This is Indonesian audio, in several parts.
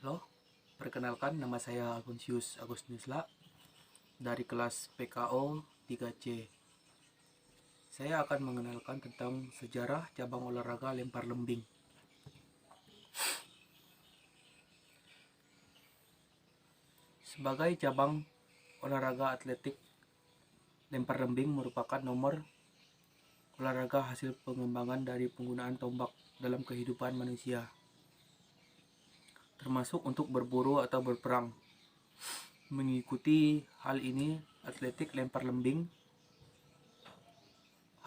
Halo, perkenalkan nama saya Agunsius Agustinusla dari kelas PKO 3C. Saya akan mengenalkan tentang sejarah cabang olahraga lempar lembing. Sebagai cabang olahraga atletik, lempar lembing merupakan nomor olahraga hasil pengembangan dari penggunaan tombak dalam kehidupan manusia, termasuk untuk berburu atau berperang. Mengikuti hal ini, atletik lempar lembing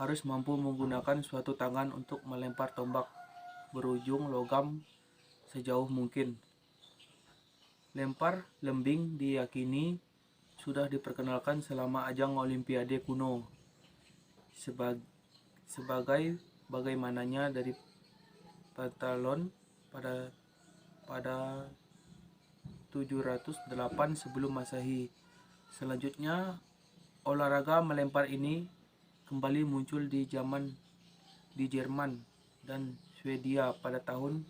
harus mampu menggunakan suatu tangan untuk melempar tombak berujung logam sejauh mungkin. Lempar lembing diyakini sudah diperkenalkan selama ajang Olimpiade kuno sebagai bagaimananya dari pentathlon pada 708 sebelum Masehi. Selanjutnya, olahraga melempar ini kembali muncul di Jerman dan Swedia pada tahun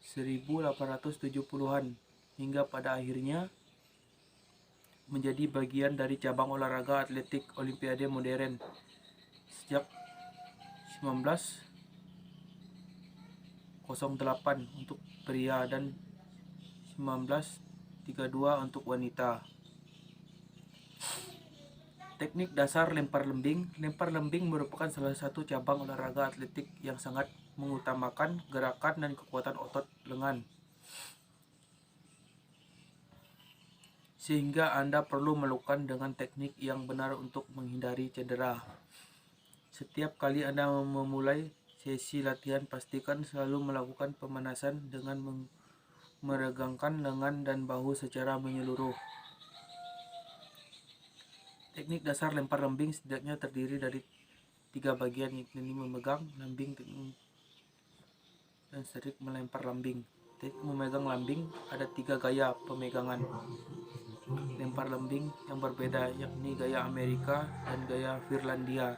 1870-an hingga pada akhirnya menjadi bagian dari cabang olahraga atletik Olimpiade modern sejak 1908 untuk pria dan 1932 untuk wanita. Teknik dasar lempar lembing. Lempar lembing merupakan salah satu cabang olahraga atletik yang sangat mengutamakan gerakan dan kekuatan otot lengan, sehingga Anda perlu melakukan dengan teknik yang benar untuk menghindari cedera. Setiap kali Anda memulai sesi latihan, pastikan selalu melakukan pemanasan dengan meregangkan lengan dan bahu secara menyeluruh. Teknik dasar lempar lembing setidaknya terdiri dari 3 bagian, yakni memegang lambing dan strik melempar lambing. Teknik memegang lambing ada 3 gaya pemegangan lempar lembing yang berbeda, yakni gaya Amerika dan gaya Finlandia,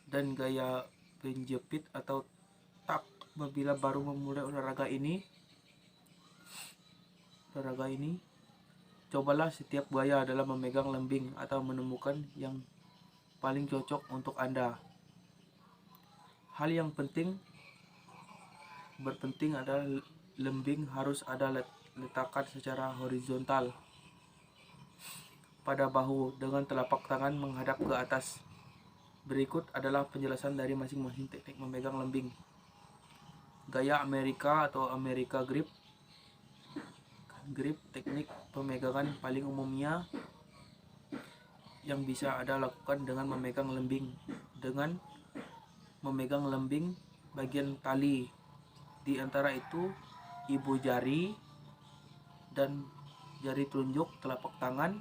dan gaya penjepit atau tak. Apabila baru memulai olahraga ini, cobalah setiap gaya dalam memegang lembing atau menemukan yang paling cocok untuk Anda. Hal yang berpenting adalah lembing harus ada letakan secara horizontal pada bahu dengan telapak tangan menghadap ke atas. Berikut adalah penjelasan dari masing-masing teknik memegang lembing. Gaya Amerika atau America Grip. Teknik pemegangan paling umumnya yang bisa Anda lakukan dengan memegang lembing bagian tali, di antara itu ibu jari dan jari telunjuk telapak tangan,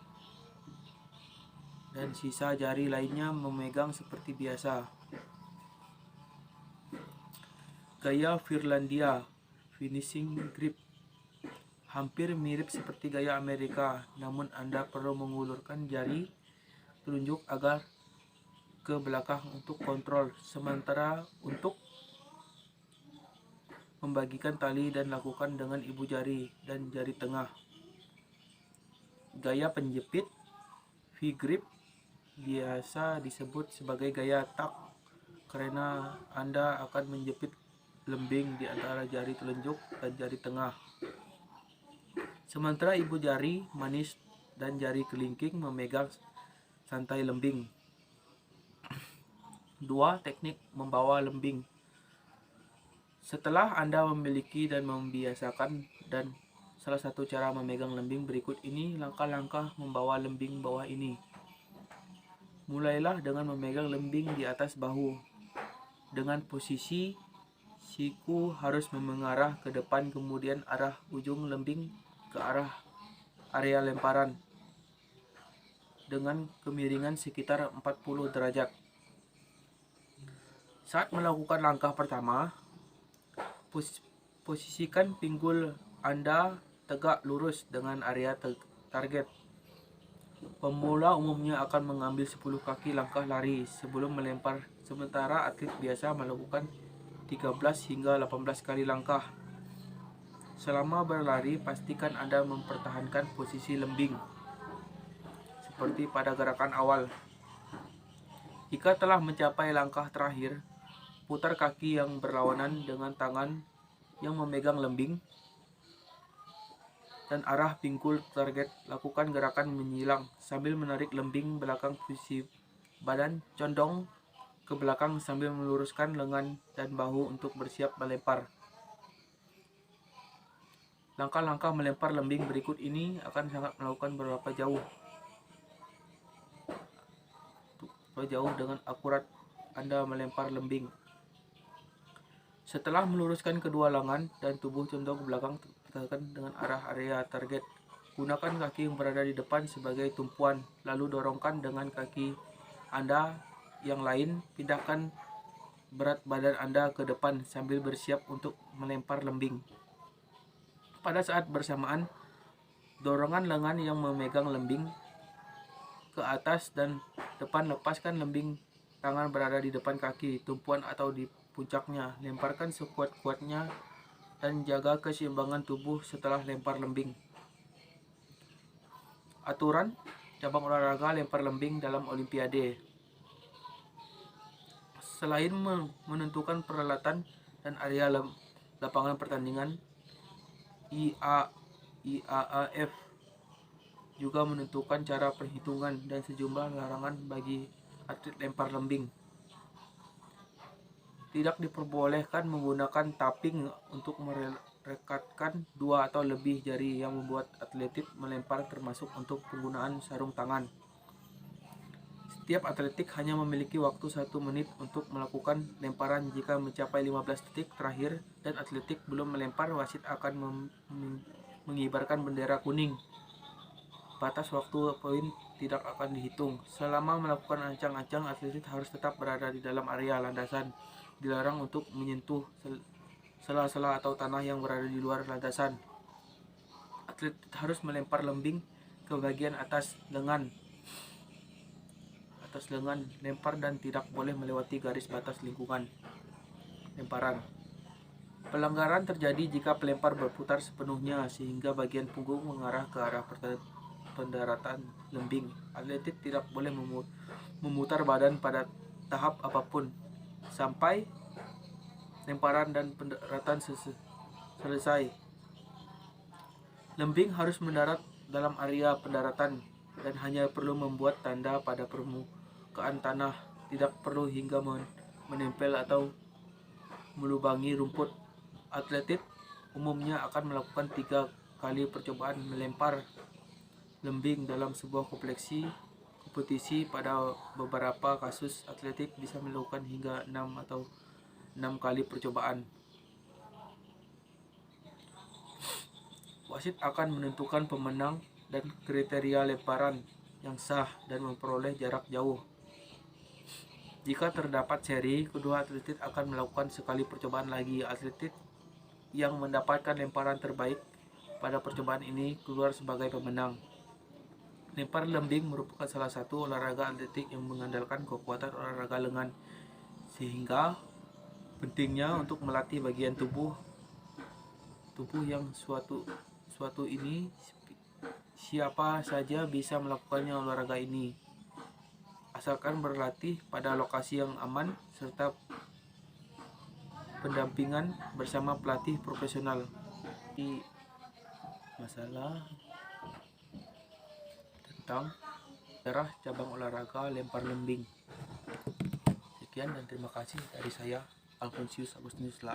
dan sisa jari lainnya memegang seperti biasa. Gaya Finlandia, finishing grip, hampir mirip seperti gaya Amerika, namun Anda perlu mengulurkan jari telunjuk agar ke belakang untuk kontrol, sementara untuk membagikan tali dan lakukan dengan ibu jari dan jari tengah. Gaya penjepit, V-grip, biasa disebut sebagai gaya tak karena Anda akan menjepit lembing di antara jari telunjuk dan jari tengah. Sementara ibu jari manis dan jari kelingking memegang santai lembing. 2. Teknik membawa lembing. Setelah Anda memiliki dan membiasakan dan salah satu cara memegang lembing berikut ini, langkah-langkah membawa lembing bawah ini. Mulailah dengan memegang lembing di atas bahu. Dengan posisi siku harus mengarah ke depan, kemudian arah ujung lembing ke arah area lemparan dengan kemiringan sekitar 40 derajat. Saat melakukan langkah pertama, posisikan pinggul Anda tegak lurus dengan area target. Pemula umumnya akan mengambil 10 kaki langkah lari sebelum melempar, sementara atlet biasa melakukan 13 hingga 18 kali langkah Selama berlari, pastikan Anda mempertahankan posisi lembing, seperti pada gerakan awal. Jika telah mencapai langkah terakhir, putar kaki yang berlawanan dengan tangan yang memegang lembing dan arah pinggul target. Lakukan gerakan menyilang sambil menarik lembing belakang, posisi badan condong ke belakang sambil meluruskan lengan dan bahu untuk bersiap melempar. Langkah-langkah melempar lembing berikut ini akan sangat melakukan berapa jauh dengan akurat Anda melempar lembing. Setelah meluruskan kedua lengan dan tubuh condong ke belakang, tekan dengan arah area target. Gunakan kaki yang berada di depan sebagai tumpuan, lalu dorongkan dengan kaki Anda yang lain. Pindahkan berat badan Anda ke depan sambil bersiap untuk melempar lembing. Pada saat bersamaan, dorongan lengan yang memegang lembing ke atas dan depan. Lepaskan lembing, tangan berada di depan kaki, tumpuan atau di puncaknya. Lemparkan sekuat-kuatnya dan jaga keseimbangan tubuh setelah lempar lembing. Aturan cabang olahraga lempar lembing dalam Olimpiade. Selain menentukan peralatan dan area lapangan pertandingan, IAAF juga menentukan cara perhitungan dan sejumlah larangan bagi atlet lempar lembing. Tidak diperbolehkan menggunakan tapping untuk merekatkan 2 atau lebih jari yang membuat atletik melempar, termasuk untuk penggunaan sarung tangan. Setiap atletik hanya memiliki waktu 1 menit untuk melakukan lemparan. Jika mencapai 15 detik terakhir dan atletik belum melempar, wasit akan mengibarkan bendera kuning. Batas waktu poin tidak akan dihitung. Selama melakukan ancang-ancang, atletik harus tetap berada di dalam area landasan. Dilarang untuk menyentuh sela-sela atau tanah yang berada di luar landasan. Atlet harus melempar lembing ke bagian atas lengan lempar dan tidak boleh melewati garis batas lingkungan lemparan. Pelanggaran terjadi jika pelempar berputar sepenuhnya sehingga bagian punggung mengarah ke arah pendaratan lembing. Atletik tidak boleh memutar badan pada tahap apapun sampai lemparan dan pendaratan selesai. Lembing harus mendarat dalam area pendaratan dan hanya perlu membuat tanda pada permukaan tanah, tidak perlu hingga menempel atau melubangi rumput. Atletik umumnya akan melakukan 3 kali percobaan melempar lembing dalam sebuah kompetisi. Pada beberapa kasus, atletik bisa melakukan hingga 6 kali percobaan. Wasit akan menentukan pemenang dan kriteria lemparan yang sah dan memperoleh jarak jauh. Jika terdapat seri, kedua atletik akan melakukan sekali percobaan lagi. Atletik yang mendapatkan lemparan terbaik pada percobaan ini keluar sebagai pemenang. Lempar lembing merupakan salah satu olahraga atletik yang mengandalkan kekuatan olahraga lengan, sehingga pentingnya untuk melatih bagian tubuh yang suatu ini. Siapa saja bisa melakukannya olahraga ini, asalkan berlatih pada lokasi yang aman serta pendampingan bersama pelatih profesional. Di masalah tentang sejarah cabang olahraga lempar lembing. Sekian dan terima kasih dari saya, Alfonsius Agustinus La.